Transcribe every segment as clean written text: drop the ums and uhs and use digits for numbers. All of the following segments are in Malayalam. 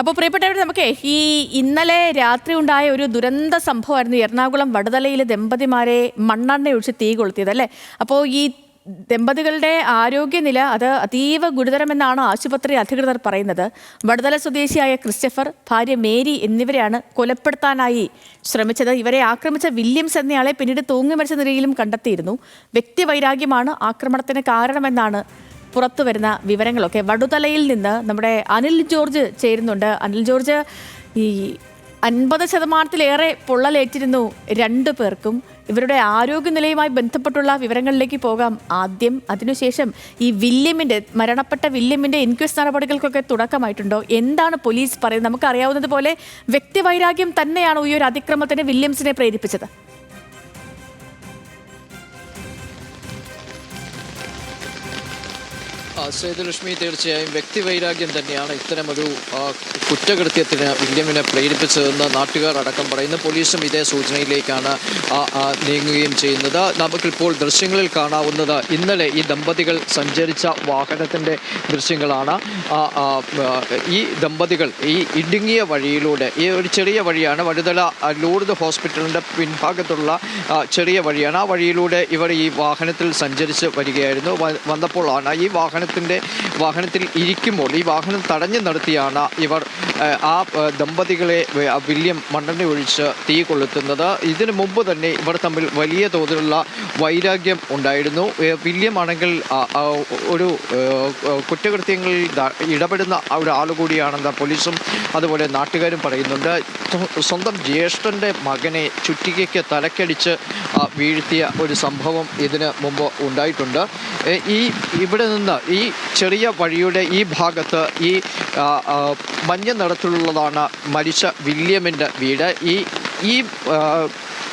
അപ്പോൾ പ്രിയപ്പെട്ടവർ, നമുക്ക് ഇന്നലെ രാത്രി ഉണ്ടായ ഒരു ദുരന്ത സംഭവമായിരുന്നു എറണാകുളം വടുതലയിലെ ദമ്പതിമാരെ മണ്ണെണ്ണ ഒഴിച്ച് തീ കൊളുത്തിയത്, അല്ലേ? അപ്പോൾ ഈ ദമ്പതികളുടെ ആരോഗ്യനില അത് അതീവ ഗുരുതരമെന്നാണ് ആശുപത്രി അധികൃതർ പറയുന്നത്. വടുതല സ്വദേശിയായ ക്രിസ്റ്റഫർ, ഭാര്യ മേരി എന്നിവരെയാണ് കൊലപ്പെടുത്താനായി ശ്രമിച്ചത്. ഇവരെ ആക്രമിച്ച വില്യംസ് എന്നയാളെ പിന്നീട് തൂങ്ങി മരിച്ച നിലയിലും കണ്ടെത്തിയിരുന്നു. വ്യക്തിവൈരാഗ്യമാണ് ആക്രമണത്തിന് കാരണമെന്നാണ് പുറത്തു വരുന്ന വിവരങ്ങളൊക്കെ. വടുതലയിൽ നിന്ന് നമ്മുടെ അനിൽ ജോർജ് ചേരുന്നുണ്ട്. അനിൽ ജോർജ്, ഈ 50% പൊള്ളലേറ്റിരുന്നു രണ്ടു പേർക്കും. ഇവരുടെ ആരോഗ്യനിലയുമായി ബന്ധപ്പെട്ടുള്ള വിവരങ്ങളിലേക്ക് പോകാം ആദ്യം. അതിനുശേഷം ഈ മരണപ്പെട്ട വില്യമിൻ്റെ ഇൻക്വസ്റ്റ് നടപടികൾക്കൊക്കെ തുടക്കമായിട്ടുണ്ടോ? എന്താണ് പോലീസ് പറയുന്നത്? നമുക്കറിയാവുന്നത് പോലെ വ്യക്തിവൈരാഗ്യം തന്നെയാണ് ഈ ഒരു അതിക്രമത്തിന് വില്യംസിനെ പ്രേരിപ്പിച്ചത്. സേതുലക്ഷ്മി, തീർച്ചയായും വ്യക്തിവൈരാഗ്യം തന്നെയാണ് ഇത്തരമൊരു കുറ്റകൃത്യത്തിന് വില്യമിനെ പ്രേരിപ്പിച്ചതെന്ന് നാട്ടുകാർ അടക്കം പറയുന്നു. പോലീസും ഇതേ സൂചനയിലേക്കാണ് നീങ്ങുകയും ചെയ്യുന്നത്. നമുക്കിപ്പോൾ ദൃശ്യങ്ങളിൽ കാണാവുന്നത് ഇന്നലെ ഈ ദമ്പതികൾ സഞ്ചരിച്ച വാഹനത്തിൻ്റെ ദൃശ്യങ്ങളാണ്. ഈ ദമ്പതികൾ ഈ ഇടുങ്ങിയ വഴിയിലൂടെ, ഈ ഒരു ചെറിയ വഴിയാണ്, വടുതല ലൂർദ് ഹോസ്പിറ്റലിൻ്റെ പിൻഭാഗത്തുള്ള ചെറിയ വഴിയാണ്. ആ വഴിയിലൂടെ ഇവർ ഈ വാഹനത്തിൽ സഞ്ചരിച്ച് വരികയായിരുന്നു. വന്നപ്പോഴാണ് ഈ വാഹനത്തിൽ ഇരിക്കുമ്പോൾ ഈ വാഹനം തടഞ്ഞു നിർത്തിയാണ് ഇവർ ആ ദമ്പതികളെ വില്യം മണ്ണെണ്ണ ഒഴിച്ച് തീ കൊളുത്തുന്നത്. ഇതിനു മുമ്പ് തന്നെ ഇവർ തമ്മിൽ വലിയ തോതിലുള്ള വൈരാഗ്യം ഉണ്ടായിരുന്നു. വില്യം ആണെങ്കിൽ ഒരു കുറ്റകൃത്യങ്ങളിൽ ഇടപെടുന്ന ഒരാൾ കൂടിയാണെന്ന് പോലീസും അതുപോലെ നാട്ടുകാരും പറയുന്നുണ്ട്. സ്വന്തം ജ്യേഷ്ഠൻ്റെ മകനെ ചുറ്റികയ്ക്ക് തലക്കടിച്ച് വീഴ്ത്തിയ ഒരു സംഭവം ഇതിന് മുമ്പ് ഉണ്ടായിട്ടുണ്ട്. ഇവിടെ നിന്ന് ഈ ചെറിയ വഴിയുടെ ഈ ഭാഗത്ത് ഈ മഞ്ഞ നിറത്തിലുള്ളതാണ് മരിച്ച വില്യമിൻ്റെ വീട്. ഈ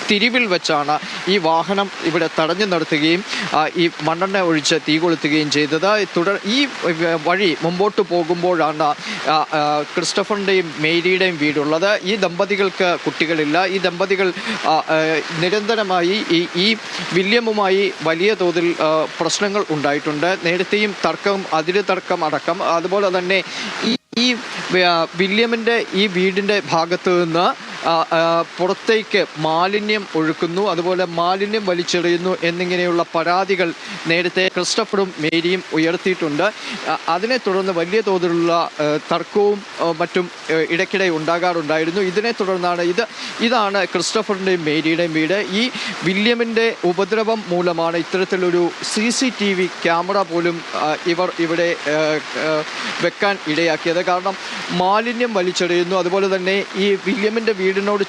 തിരിവിൽ വെച്ചാണ് ഈ വാഹനം ഇവിടെ തടഞ്ഞു നിർത്തുകയും ഈ മണ്ണെണ്ണ ഒഴിച്ച് തീ കൊളുത്തുകയും ചെയ്തത്. ഈ വഴി മുമ്പോട്ട് പോകുമ്പോഴാണ് ക്രിസ്റ്റഫറിൻ്റെയും മേരിയുടെയും വീടുള്ളത്. ഈ ദമ്പതികൾക്ക് കുട്ടികളില്ല. ഈ ദമ്പതികൾ നിരന്തരമായി ഈ വില്യമുമായി വലിയ തോതിൽ പ്രശ്നങ്ങൾ ഉണ്ടായിട്ടുണ്ട്. നേരത്തെയും അതിര് തർക്കം അടക്കം. അതുപോലെ തന്നെ ഈ വില്യമിൻ്റെ ഈ വീടിൻ്റെ ഭാഗത്ത് നിന്ന് പുറത്തേക്ക് മാലിന്യം ഒഴുക്കുന്നു, അതുപോലെ മാലിന്യം വലിച്ചെറിയുന്നു എന്നിങ്ങനെയുള്ള പരാതികൾ നേരത്തെ ക്രിസ്റ്റഫറും മേരിയും ഉയർത്തിയിട്ടുണ്ട്. അതിനെ തുടർന്ന് വലിയ തോതിലുള്ള തർക്കവും മറ്റും ഇടയ്ക്കിടെ ഉണ്ടാകാറുണ്ടായിരുന്നു. ഇതിനെ തുടർന്നാണ് ഇതാണ് ക്രിസ്റ്റഫറിൻ്റെയും മേരിയുടെയും വീട്. ഈ വില്യമിൻ്റെ ഉപദ്രവം മൂലമാണ് ഇത്തരത്തിലൊരു CCTV ക്യാമറ പോലും ഇവർ ഇവിടെ വെക്കാൻ ഇടയാക്കിയത്. കാരണം മാലിന്യം വലിച്ചെറിയുന്നു, അതുപോലെ തന്നെ ഈ വില്യമിൻ്റെ മതിലിനോട്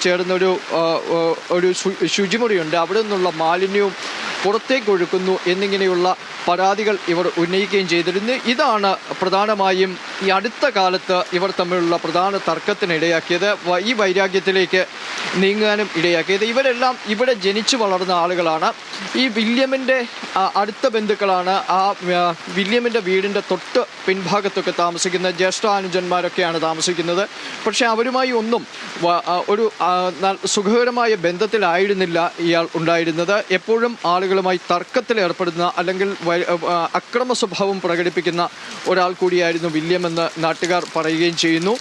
ചേർന്ന് ഒരു ശുചിമുറിയുണ്ട്. അവിടെ നിന്നുള്ള മാലിന്യവും പുറത്തേക്ക് ഒഴുക്കുന്നു എന്നിങ്ങനെയുള്ള പരാതികൾ ഇവർ ഉന്നയിക്കുകയും ചെയ്തിരുന്നു. ഇതാണ് പ്രധാനമായും ഈ അടുത്ത കാലത്ത് ഇവർ തമ്മിലുള്ള പ്രധാന തർക്കത്തിനിടയാക്കിയത്, ഈ വൈരാഗ്യത്തിലേക്ക് നീങ്ങാനും ഇടയാക്കിയത്. ഇവരെല്ലാം ഇവിടെ ജനിച്ചു വളർന്ന ആളുകളാണ്. ഈ വില്യമിൻ്റെ അടുത്ത ബന്ധുക്കളാണ്. ആ വില്യമിൻ്റെ വീടിൻ്റെ തൊട്ട് പിൻഭാഗത്തൊക്കെ താമസിക്കുന്ന ജ്യേഷ്ഠാനുജന്മാരൊക്കെയാണ് താമസിക്കുന്നത്. പക്ഷേ അവരുമായി ഒന്നും ഒരു സുഖകരമായ ബന്ധത്തിലായിരുന്നില്ല ഇയാൾ ഉണ്ടായിരുന്നത്. എപ്പോഴും ആളുകളുമായി തർക്കത്തിൽ ഏർപ്പെടുന്ന അല്ലെങ്കിൽ അക്രമ സ്വഭാവം പ്രകടിപ്പിക്കുന്ന ഒരാൾ കൂടിയായിരുന്നു വില്യം എന്ന് നാട്ടുകാർ പറയുകയും ചെയ്യുന്നു.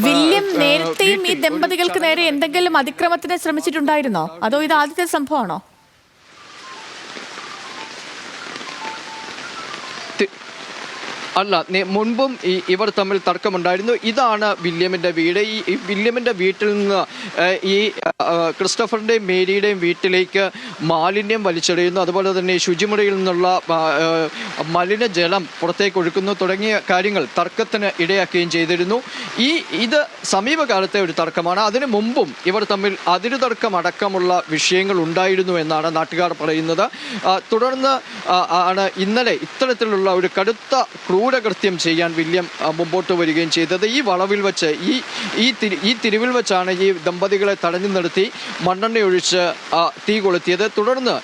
വില്യം നേരത്തെയും ഈ ദമ്പതികൾക്ക് നേരെ എന്തെങ്കിലും അതിക്രമത്തിന് ശ്രമിച്ചിട്ടുണ്ടായിരുന്നോ, അതോ ഇത് ആദ്യത്തെ സംഭവമാണോ? അല്ല, മുൻപും ഇവർ തമ്മിൽ തർക്കമുണ്ടായിരുന്നു. ഇതാണ് വില്യമിൻ്റെ വീട്. ഈ വില്യമിൻ്റെ വീട്ടിൽ നിന്ന് ഈ ക്രിസ്റ്റഫറിൻ്റെയും മേരിയുടെയും വീട്ടിലേക്ക് മാലിന്യം വലിച്ചെറിയുന്നു, അതുപോലെ തന്നെ ശുചിമുറിയിൽ നിന്നുള്ള മലിനജലം പുറത്തേക്ക് ഒഴുക്കുന്നു തുടങ്ങിയ കാര്യങ്ങൾ തർക്കത്തിന് ഇടയാക്കുകയും ചെയ്തിരുന്നു. ഇത് സമീപകാലത്തെ ഒരു തർക്കമാണ്. അതിനു മുമ്പും ഇവർ തമ്മിൽ അതിരു തർക്കമടക്കമുള്ള വിഷയങ്ങൾ ഉണ്ടായിരുന്നു എന്നാണ് നാട്ടുകാർ പറയുന്നത്. തുടർന്ന് ആണ് ഇന്നലെ ഇത്തരത്തിലുള്ള ഒരു കടുത്ത ക്രൂരകൃത്യം ചെയ്യാൻ വില്യം മുമ്പോട്ട് വരികയും ചെയ്തത്. ഈ വളവിൽ വെച്ച് ഈ തിരിവിൽ വെച്ചാണ് ഈ ദമ്പതികളെ തടഞ്ഞു നിർത്തി മണ്ണെണ്ണ ഒഴിച്ച് തീ കൊളുത്തിയത്. തുടർന്ന്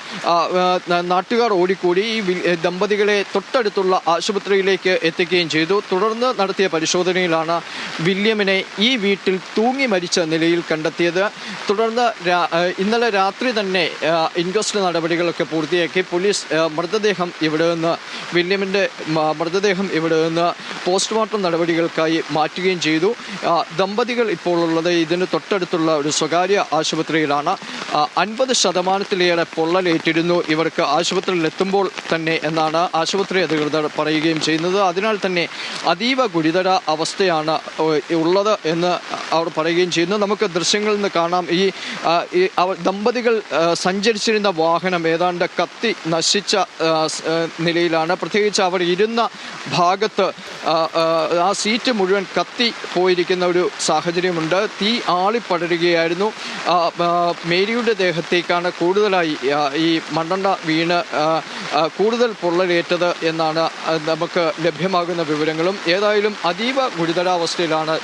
നാട്ടുകാർ ഓടിക്കൂടി ഈ ദമ്പതികളെ തൊട്ടടുത്തുള്ള ആശുപത്രിയിലേക്ക് എത്തിക്കുകയും ചെയ്തു. തുടർന്ന് നടത്തിയ പരിശോധനയിലാണ് വില്യമിനെ ഈ വീട്ടിൽ തൂങ്ങി മരിച്ച നിലയിൽ കണ്ടെത്തിയത്. തുടർന്ന് ഇന്നലെ രാത്രി തന്നെ ഇൻക്വസ്റ്റ് നടപടികളൊക്കെ പൂർത്തിയാക്കി പോലീസ് മൃതദേഹം ഇവിടെ നിന്ന് വില്യമിൻ്റെ മൃതദേഹം മൃതദേഹം ഇവിടെ നിന്ന് പോസ്റ്റ്മോർട്ടം നടപടികൾക്കായി മാറ്റുകയും ചെയ്തു. ദമ്പതികൾ ഇപ്പോൾ ഉള്ളത് ഇതിന് തൊട്ടടുത്തുള്ള ഒരു സ്വകാര്യ ആശുപത്രിയിലാണ്. 50% പൊള്ളലേറ്റിരുന്നു ഇവർക്ക് ആശുപത്രിയിൽ എത്തുമ്പോൾ തന്നെ എന്നാണ് ആശുപത്രി അധികൃതർ പറയുകയും ചെയ്യുന്നത്. അതിനാൽ തന്നെ അതീവ ഗുരുതര അവസ്ഥയാണ് ഉള്ളത് എന്ന് അവർ പറയുകയും ചെയ്യുന്നു. നമുക്ക് ദൃശ്യങ്ങളിൽ നിന്ന് കാണാം ഈ ദമ്പതികൾ സഞ്ചരിച്ചിരുന്ന വാഹനം ഏതാണ്ട് കത്തി നശിച്ച നിലയിലാണ്. പ്രത്യേകിച്ച് അവർ ഇരുന്ന ഭാഗത്ത് ആ സീറ്റ് മുഴുവൻ കത്തി പോയിരിക്കുന്ന ഒരു സാഹചര്യമുണ്ട്. തീ ആളിപ്പടരുകയായിരുന്നു. മേരിയുടെ ദേഹത്തേക്കാണ് കൂടുതലായി ഈ മണ്ണെണ്ണ വീണ് കൂടുതൽ പൊള്ളലേറ്റത് എന്നാണ് നമുക്ക് ലഭ്യമാകുന്ന വിവരങ്ങളും. ഏതായാലും അതീവ ഗുരുതരാവസ്ഥയിലാണ്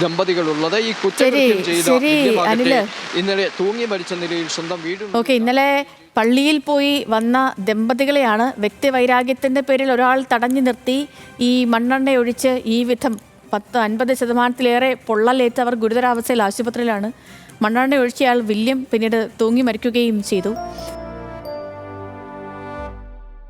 ദമ്പതികളുള്ളത്. ഈ കുറ്റകൃത്യം ചെയ്ത ഇന്നലെ തൂങ്ങി മരിച്ച നിലയിൽ സ്വന്തം വീട് ഇന്നലെ പള്ളിയിൽ പോയി വന്ന ദമ്പതികളെയാണ് വ്യക്തിവൈരാഗ്യത്തിൻ്റെ പേരിൽ ഒരാൾ തടഞ്ഞു നിർത്തി ഈ മണ്ണെണ്ണ ഒഴിച്ച് ഈ വിധം 50% പൊള്ളലേറ്റ് അവർ ഗുരുതരാവസ്ഥയിൽ ആശുപത്രിയിലാണ്. മണ്ണെണ്ണ ഒഴിച്ചയാൾ വില്യം പിന്നീട് തൂങ്ങി മരിക്കുകയും ചെയ്തു.